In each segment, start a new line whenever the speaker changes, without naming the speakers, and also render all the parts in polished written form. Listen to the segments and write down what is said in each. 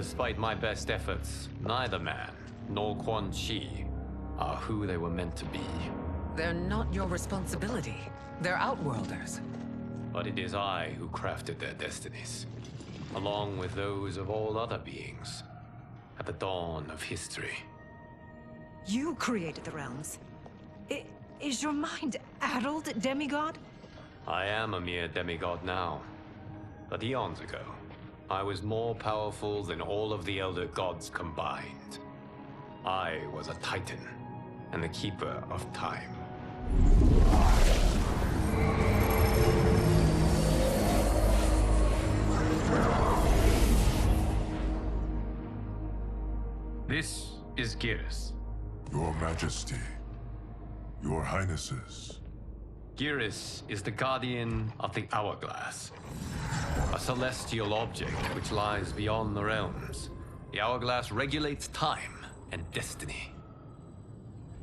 Despite my best efforts, neither man nor Quan Chi are who they were meant to be.
They're not your responsibility. They're outworlders.
But it is I who crafted their destinies, along with those of all other beings, at the dawn of history.
You created the realms. Is your mind addled, demigod?
I am a mere demigod now, but eons ago, I was more powerful than all of the elder gods combined. I was a titan, and the keeper of time. This is Geras.
Your Majesty, Your Highnesses.
Geras is the guardian of the Hourglass, a celestial object which lies beyond the realms. The Hourglass regulates time and destiny.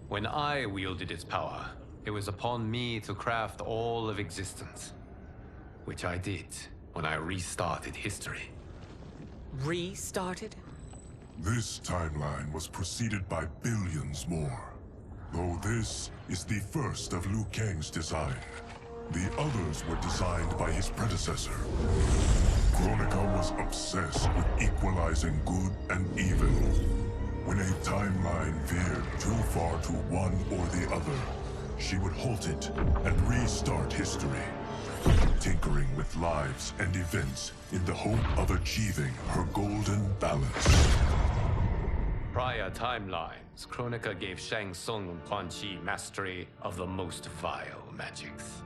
When I wielded its power, it was upon me to craft all of existence, which I did when I restarted history.
Restarted?
This timeline was preceded by billions more. Though this is the first of Liu Kang's design. The others were designed by his predecessor. Kronika was obsessed with equalizing good and evil. When a timeline veered too far to one or the other, she would halt it and restart history, tinkering with lives and events in the hope of achieving her golden balance.
Prior timelines, Kronika gave Shang Tsung and Quan Chi mastery of the most vile magics.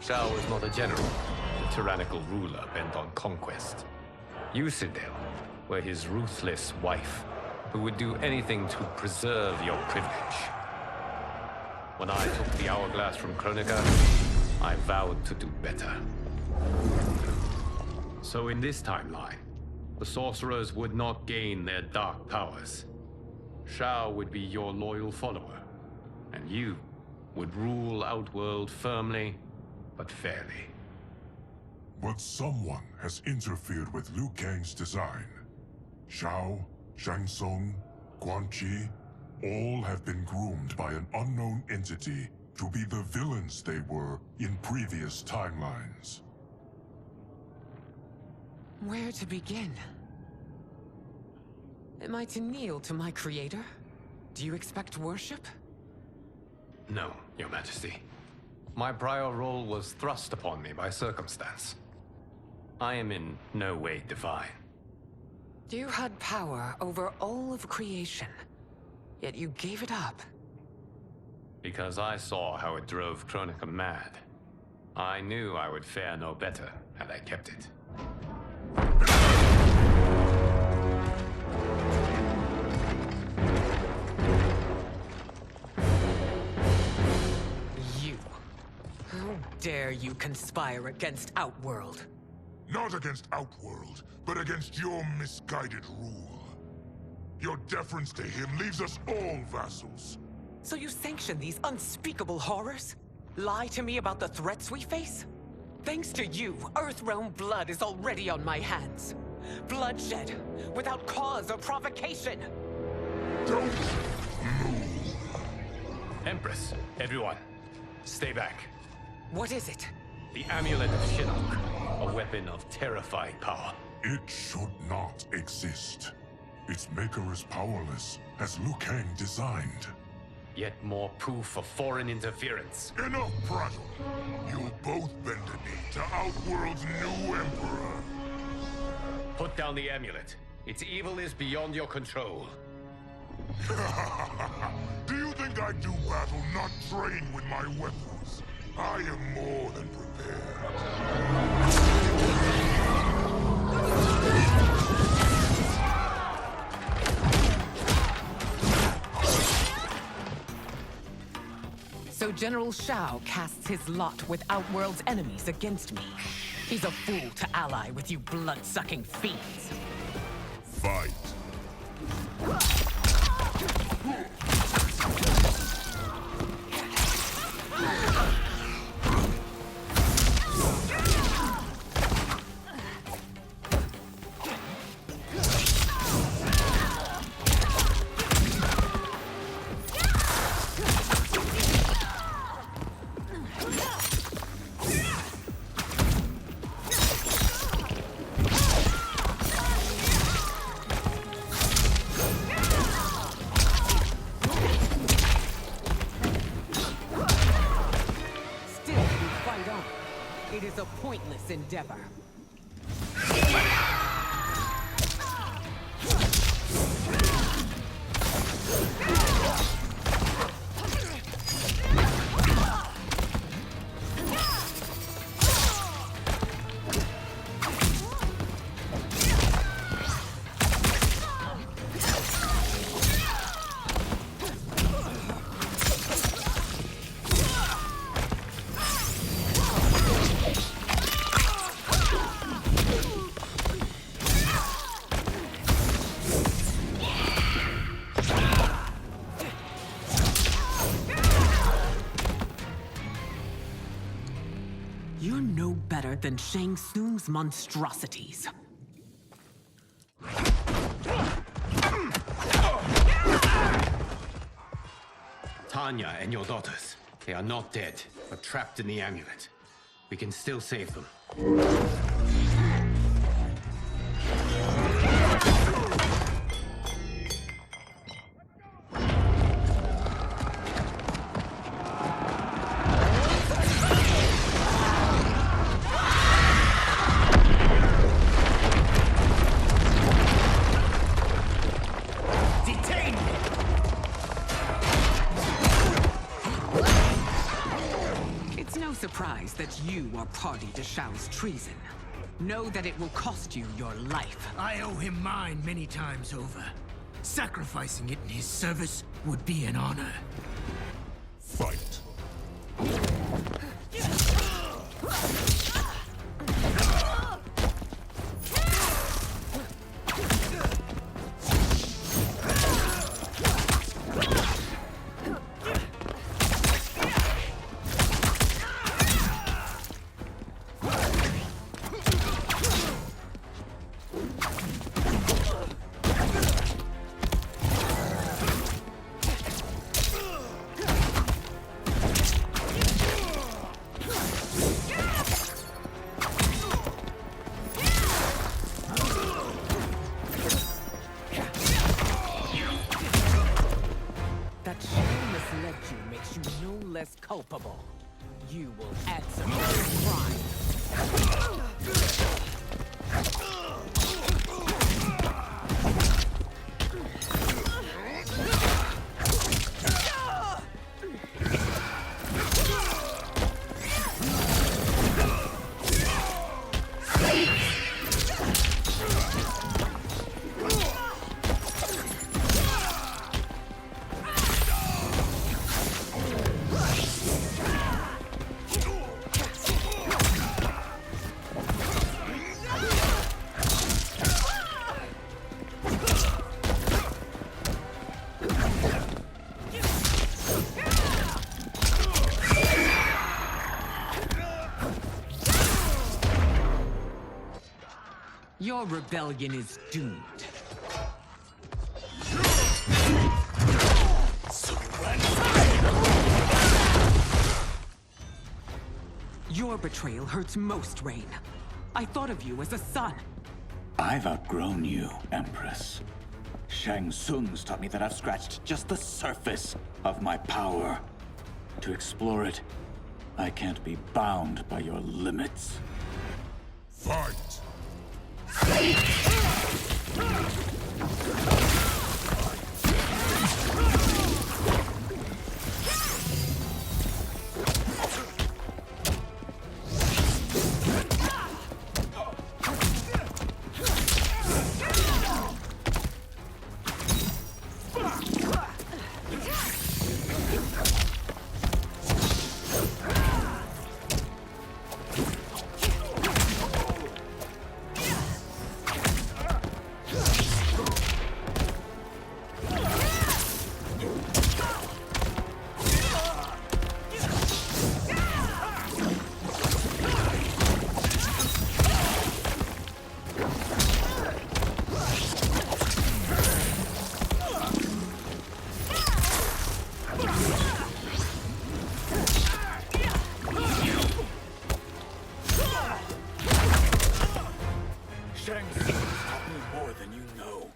Shao was not a general, a tyrannical ruler bent on conquest. You, Sindel, were his ruthless wife, who would do anything to preserve your privilege. When I took the Hourglass from Kronika, I vowed to do better. So in this timeline, the sorcerers would not gain their dark powers. Shao would be your loyal follower, and you would rule Outworld firmly, but fairly.
But someone has interfered with Liu Kang's design. Shao, Shang Tsung, Quan Chi, all have been groomed by an unknown entity to be the villains they were in previous timelines.
Where to begin? Am I to kneel to my creator? Do you expect worship?
No, Your Majesty. My prior role was thrust upon me by circumstance. I am in no way divine.
You had power over all of creation, yet you gave it up.
Because I saw how it drove Kronika mad. I knew I would fare no better had I kept it.
How dare you conspire against Outworld?
Not against Outworld, but against your misguided rule. Your deference to him leaves us all vassals.
So you sanction these unspeakable horrors? Lie to me about the threats we face? Thanks to you, Earthrealm blood is already on my hands. Bloodshed, without cause or provocation.
Don't move.
Empress, everyone, stay back.
What is it?
The Amulet of Shinnok, a weapon of terrifying power.
It should not exist. Its maker is powerless, as Liu Kang designed.
Yet more proof of foreign interference.
Enough prattle! You'll both bend a knee to Outworld's new emperor.
Put down the amulet. Its evil is beyond your control.
Do you think I do battle not trained with my weapons? I am more than prepared.
So General Shao casts his lot with Outworld's enemies against me. He's a fool to ally with you blood-sucking fiends.
Fight.
pointless endeavor. You're no better than Shang Tsung's monstrosities.
Tanya and your daughters, they are not dead, but trapped in the amulet. We can still save them.
Surprised that you are party to Shao's treason. Know that it will cost you your life.
I owe him mine many times over. Sacrificing it in his service would be an honor.
Fight.
Less culpable. You will answer for your crime. Your rebellion is doomed. Your betrayal hurts most, Rain. I thought of you as a son.
I've outgrown you, Empress. Shang Tsung's taught me that I've scratched just the surface of my power. To explore it, I can't be bound by your limits.
Fight!
Shang Tsung taught me more than you know.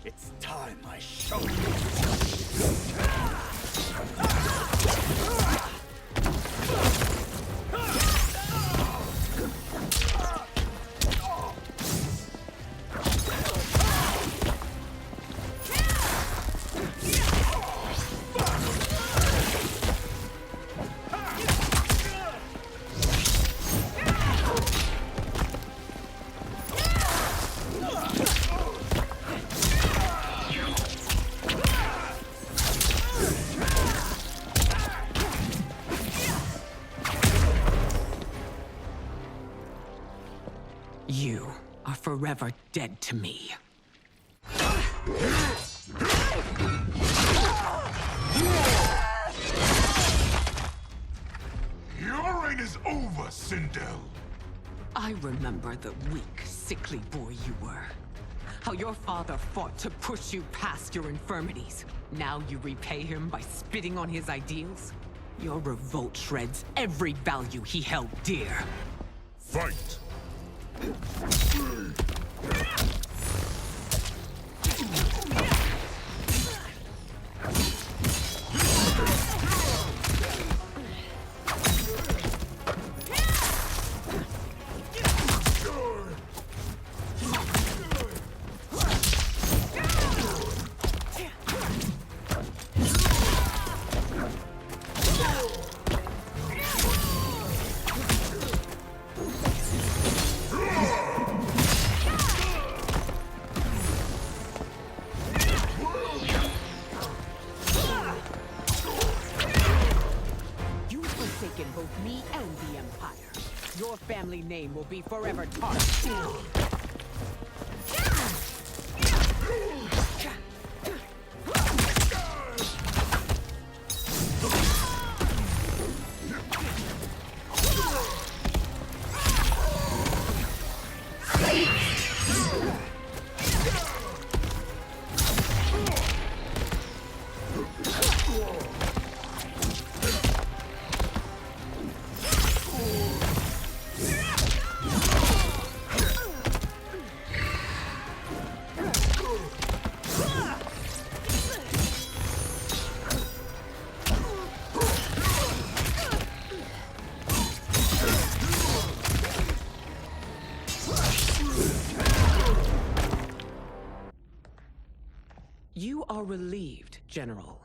It's time I show you.
dead to me.
Your reign is over, Sindel.
I remember the weak, sickly boy you were. How your father fought to push you past your infirmities. Now you repay him by spitting on his ideals? Your revolt shreds every value he held dear.
Fight!
Family name will be forever tarnished. You are relieved, General.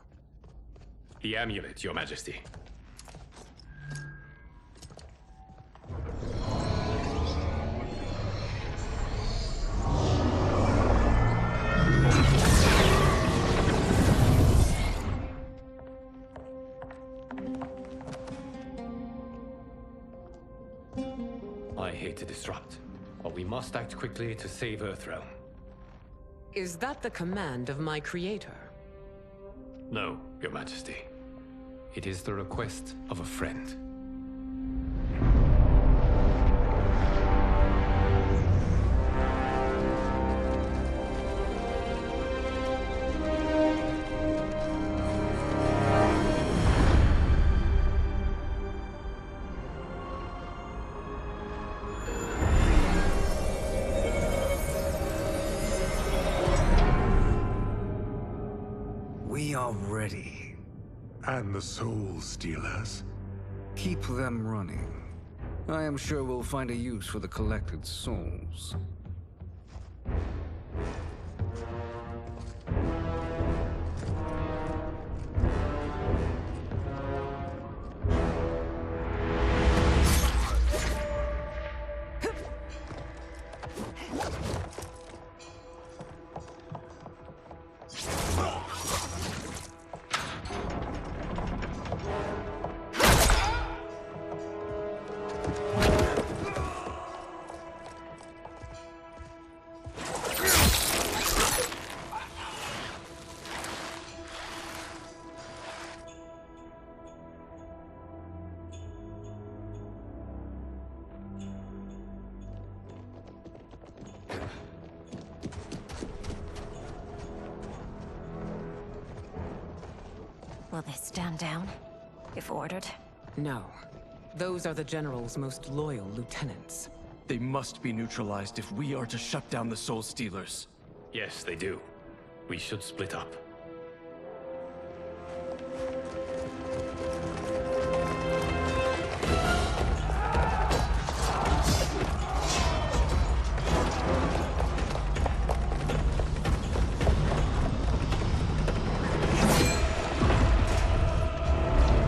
The amulet, Your Majesty. I hate to disrupt, but we must act quickly to save Earthrealm.
Is that the command of my creator?
No, Your Majesty. It is the request of a friend.
We are ready.
And the soul stealers?
Keep them running. I am sure we'll find a use for the collected souls.
Will they stand down, if ordered?
No. Those are the General's most loyal lieutenants.
They must be neutralized if we are to shut down the Soul Stealers.
Yes, they do. We should split up.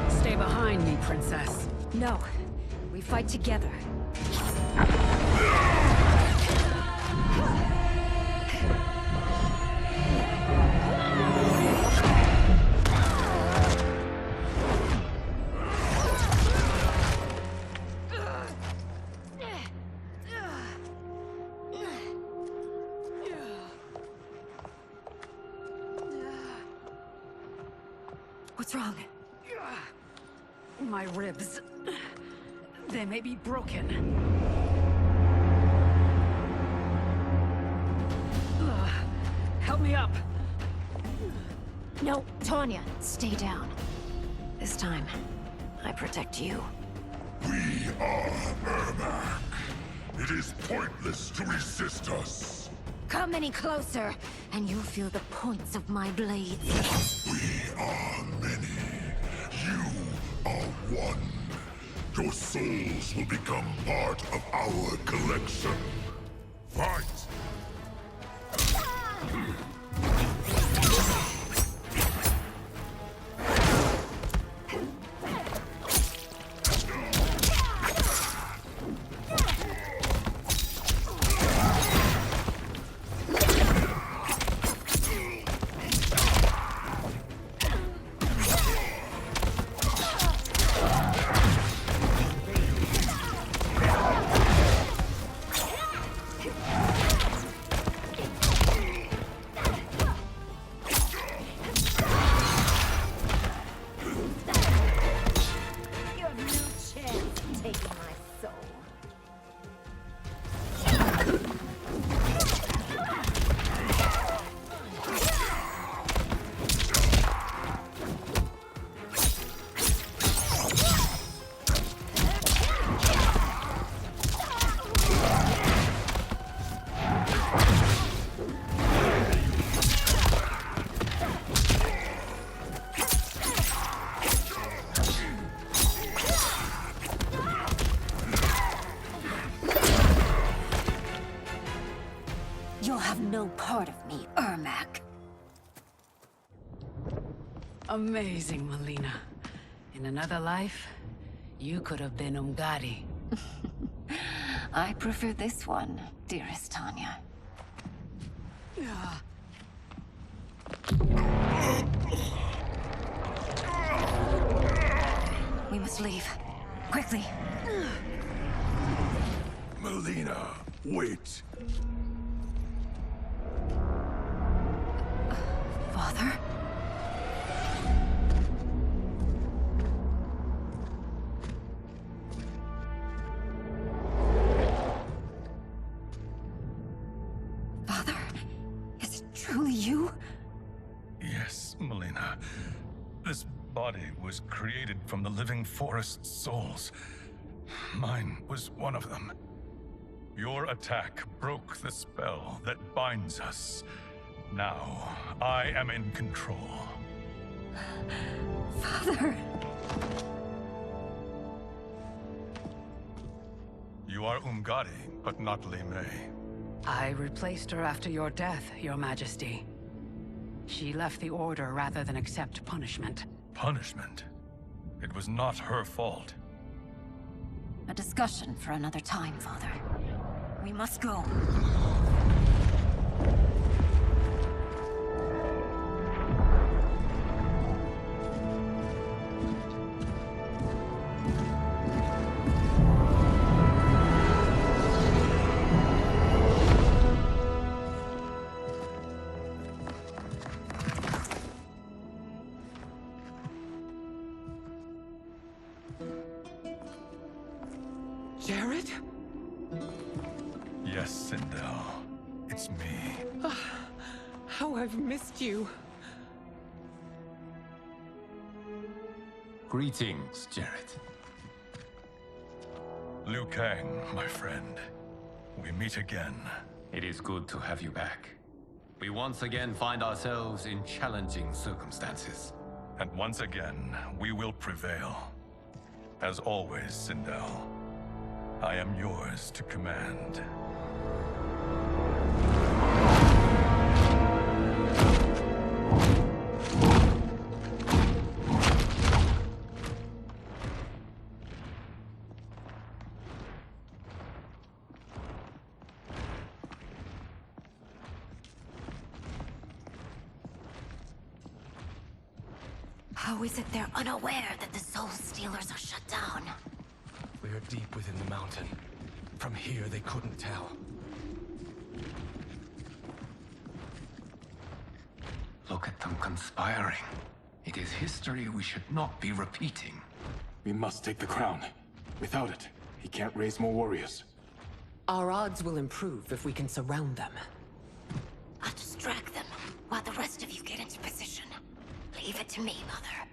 Stay behind me, Princess. No. We fight together. What's wrong? My ribs. They may be broken. Help me up.
No, Tanya, stay down. This time, I protect you.
We are Ermac. It is pointless to resist us.
Come any closer, and you'll feel the points of my blades.
We are many. You are one. Your souls will become part of our collection. Fight!
No part of me, Ermac.
Amazing, Melina. In another life, you could have been Umgadi.
I prefer this one, dearest Tanya. We must leave. Quickly.
Melina, wait.
Father? Father? Is it truly you?
Yes, Melina. This body was created from the living forest's souls. Mine was one of them. Your attack broke the spell that binds us. Now, I am in control.
Father!
You are Umgadi, but not Li Mei.
I replaced her after your death, Your Majesty. She left the Order rather than accept punishment.
Punishment? It was not her fault.
A discussion for another time, Father. We must go.
Jared?
Yes, Sindel. It's me.
How I've missed you.
Greetings, Jared.
Liu Kang, my friend. We meet again.
It is good to have you back. We once again find ourselves in challenging circumstances.
And once again, we will prevail. As always, Sindel, I am yours to command.
How is it they're unaware that the Soul Stealers are shut down?
We are deep within the mountain. From here, they couldn't tell.
Look at them conspiring.
It is history we should not be repeating.
We must take the crown. Without it, he can't raise more warriors.
Our odds will improve if we can surround them.
I'll distract them while the rest of you get into position. Leave it to me, Mother.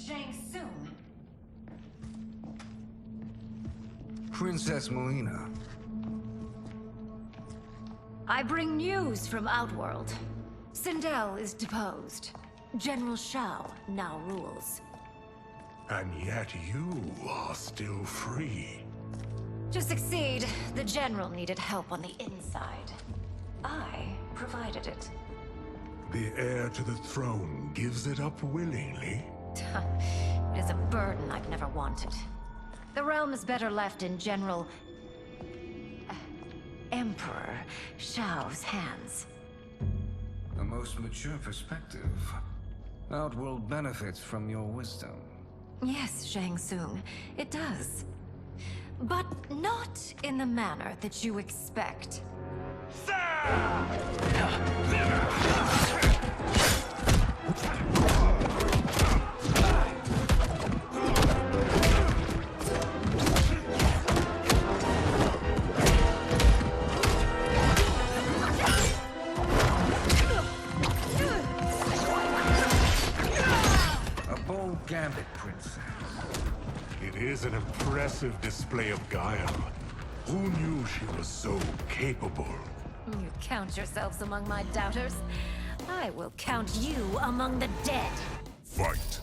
Shang Tsung.
Princess Melina.
I bring news from Outworld. Sindel is deposed. General Shao now rules.
And yet you are still free.
To succeed, the General needed help on the inside. I provided it.
The heir to the throne gives it up willingly.
It is a burden I've never wanted. The realm is better left in General... Emperor Shao's hands.
A most mature perspective. Outworld benefits from your wisdom.
Yes, Shang Tsung, it does. But not in the manner that you expect.
Gambit, Princess.
It is an impressive display of guile. Who knew she was so capable?
You count yourselves among my doubters. I will count you among the dead.
Fight.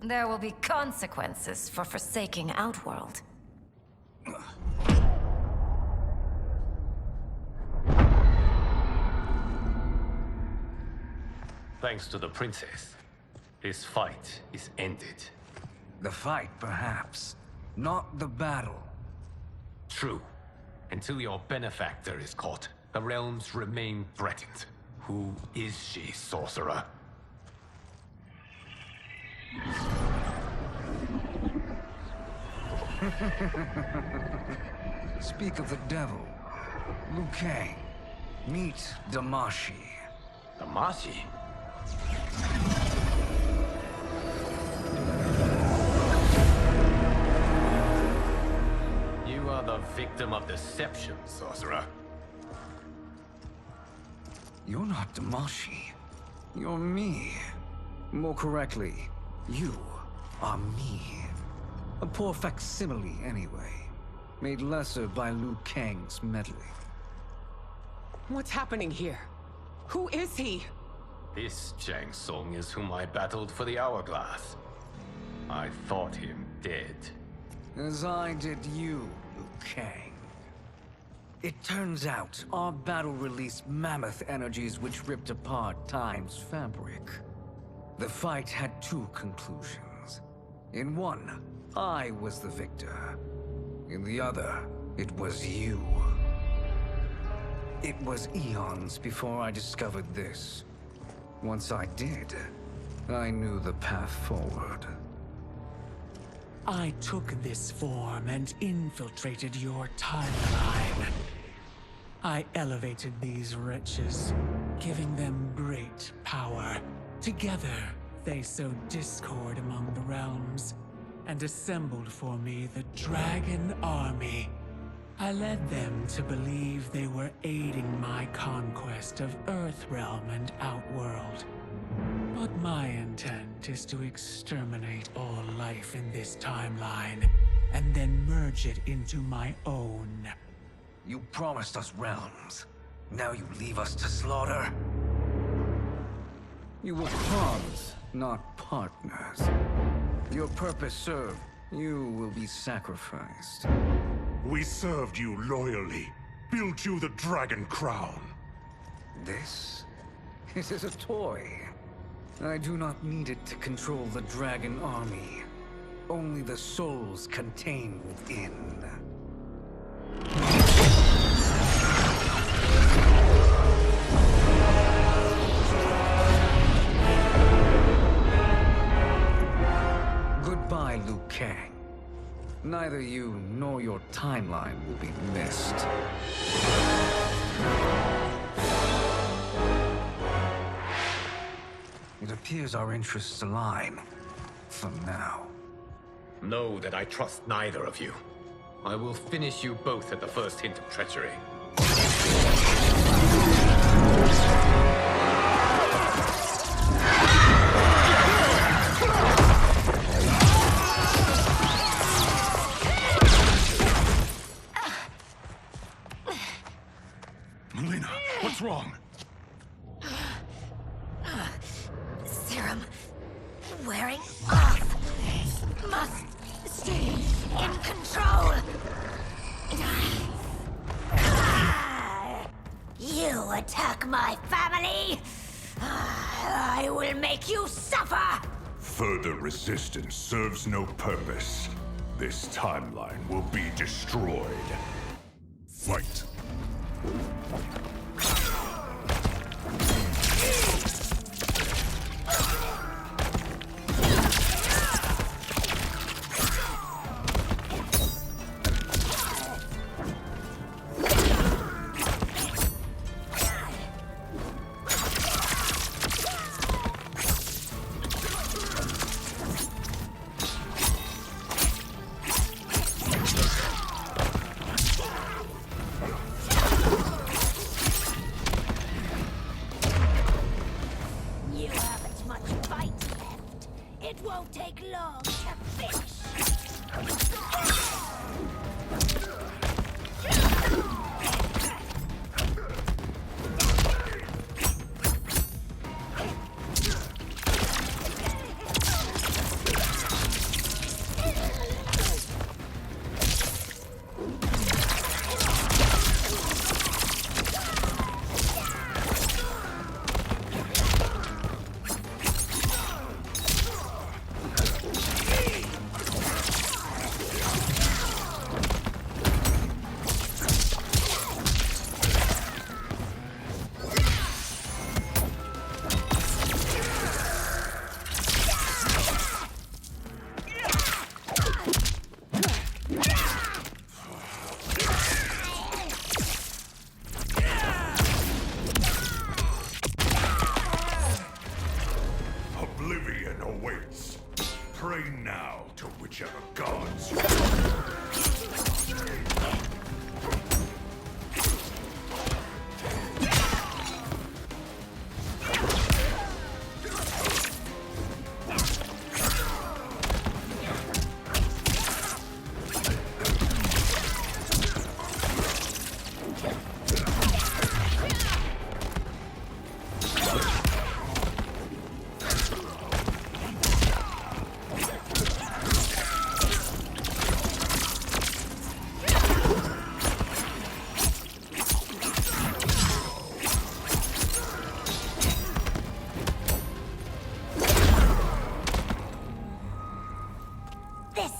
There will be consequences for forsaking Outworld.
Thanks to the princess, this fight is ended.
The fight, perhaps. Not the battle.
True. Until your benefactor is caught, the realms remain threatened. Who is she, sorcerer?
Speak of the devil. Liu Kang. Meet Damashi.
Damashi? You are the victim of deception, sorcerer.
You're not Damashi. You're me. More correctly, you are me. A poor facsimile, anyway. Made lesser by Liu Kang's meddling.
What's happening here? Who is he?
This Shang Tsung is whom I battled for the Hourglass. I thought him dead.
As I did you, Liu Kang. It turns out our battle released mammoth energies which ripped apart time's fabric. The fight had two conclusions. In one, I was the victor. In the other, it was you. It was eons before I discovered this. Once I did, I knew the path forward.
I took this form and infiltrated your timeline. I elevated these wretches, giving them great power. Together, they sowed discord among the realms.
and assembled for me the Dragon Army. I led them to believe they were aiding my conquest of Earthrealm and Outworld. But my intent is to exterminate all life in this timeline, and then merge it into my own.
You promised us realms. Now you leave us to slaughter? You were pawns, not partners. Your purpose served. You will be sacrificed.
We served you loyally, built you the Dragon Crown.
This? It is a toy. I do not need it to control the Dragon Army. Only the souls contained within. Goodbye, Liu Kang. Neither you nor your timeline will be missed. It appears our interests align. For now.
Know that I trust neither of you. I will finish you both at the first hint of treachery.
Melina, what's wrong?
Serum wearing off. Must stay in control. You attack my family. I will make you suffer.
Further resistance serves no purpose. This timeline will be destroyed. Fight.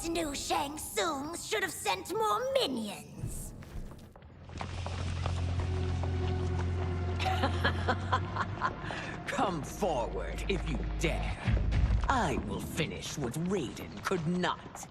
New Shang Tsung should have sent more minions.
Come forward if you dare. I will finish what Raiden could not.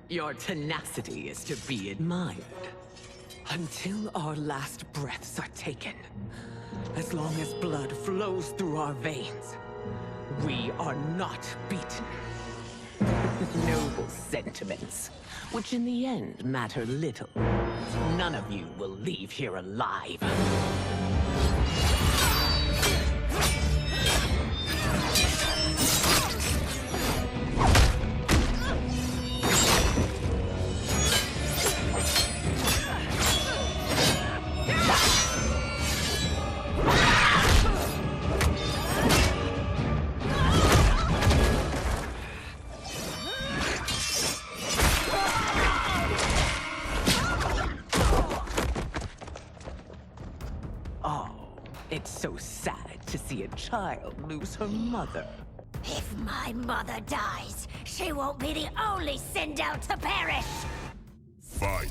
Your tenacity is to be admired. Until our last breaths are taken. As long as blood flows through our veins, we are not beaten. Noble sentiments, which in the end matter little. None of you will leave here alive. It's so sad to see a child lose her mother.
If my mother dies, she won't be the only Sindel to perish!
Fight!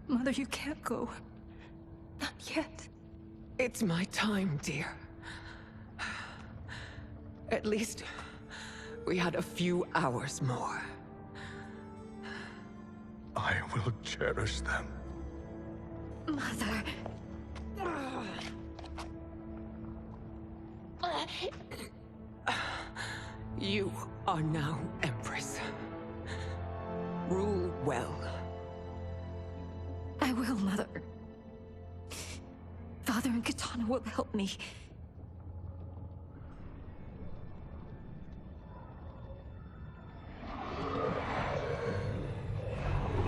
Mother, you can't go. Not yet. It's my time, dear. At least we had a few hours more.
I will cherish them.
Mother...
You are now Empress. Rule well.
I will, Mother. Father and Katana will help me.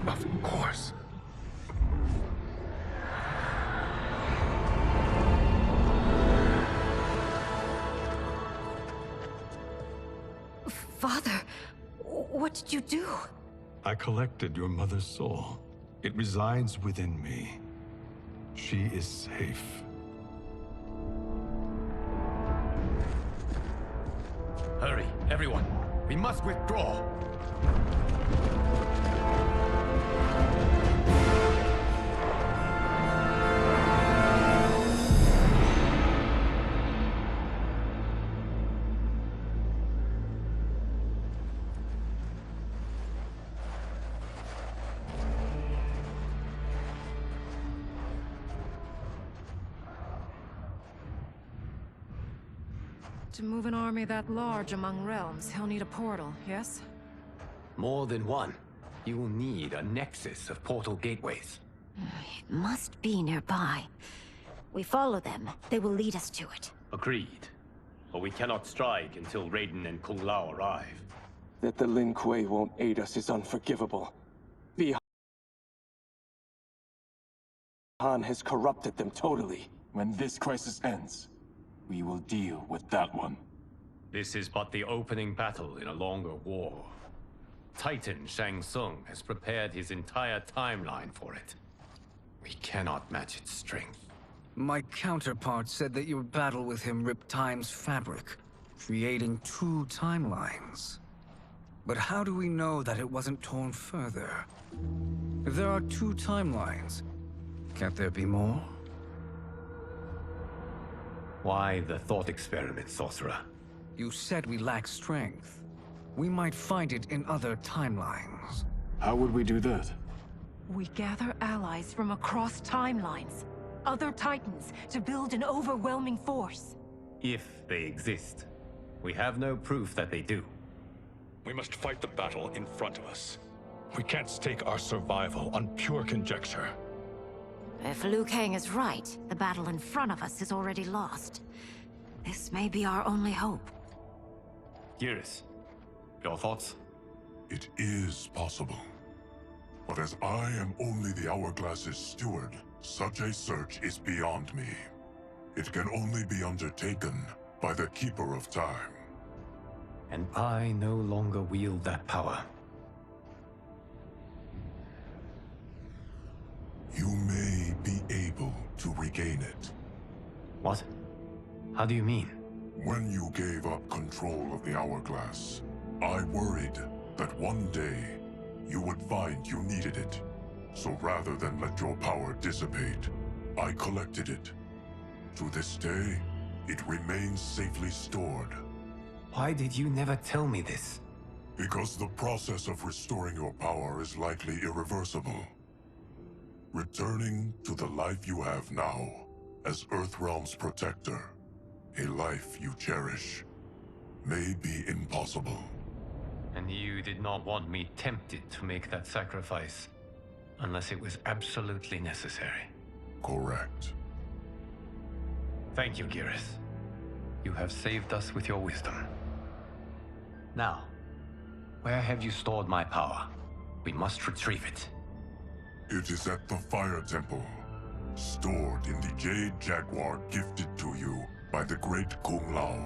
Of course.
Father, what did you do?
I collected your mother's soul. It resides within me. She is safe.
Hurry, everyone. We must withdraw.
To move an army that large among realms, he'll need a portal, yes?
More than one. You will need a nexus of portal gateways.
It must be nearby. We follow them, they will lead us to it.
Agreed. But we cannot strike until Raiden and Kung Lao arrive.
That the Lin Kuei won't aid us is unforgivable. The Han has corrupted them totally. When this crisis ends, we will deal with that one.
This is but the opening battle in a longer war. Titan Shang Tsung has prepared his entire timeline for it. We cannot match its strength.
My counterpart said that your battle with him ripped time's fabric, creating 2 timelines. But how do we know that it wasn't torn further? If there are 2 timelines, can't there be more?
Why the thought experiment, sorcerer?
You said we lack strength. We might find it in other timelines.
How would we do that?
We gather allies from across timelines, other Titans, to build an overwhelming force.
If they exist. We have no proof that they do.
We must fight the battle in front of us. We can't stake our survival on pure conjecture.
If Liu Kang is right, the battle in front of us is already lost. This may be our only hope.
Geras, your thoughts?
It is possible. But as I am only the Hourglass's steward, such a search is beyond me. It can only be undertaken by the Keeper of Time.
And I no longer wield that power.
You may be able to regain it.
What? How do you mean?
When you gave up control of the Hourglass, I worried that one day you would find you needed it. So rather than let your power dissipate, I collected it. To this day, it remains safely stored.
Why did you never tell me this?
Because the process of restoring your power is likely irreversible. Returning to the life you have now, as Earthrealm's protector, a life you cherish, may be impossible.
And you did not want me tempted to make that sacrifice, unless it was absolutely necessary.
Correct.
Thank you, Geras. You have saved us with your wisdom. Now, where have you stored my power? We must retrieve it.
It is at the Fire Temple, stored in the Jade Jaguar gifted to you by the great Kung Lao.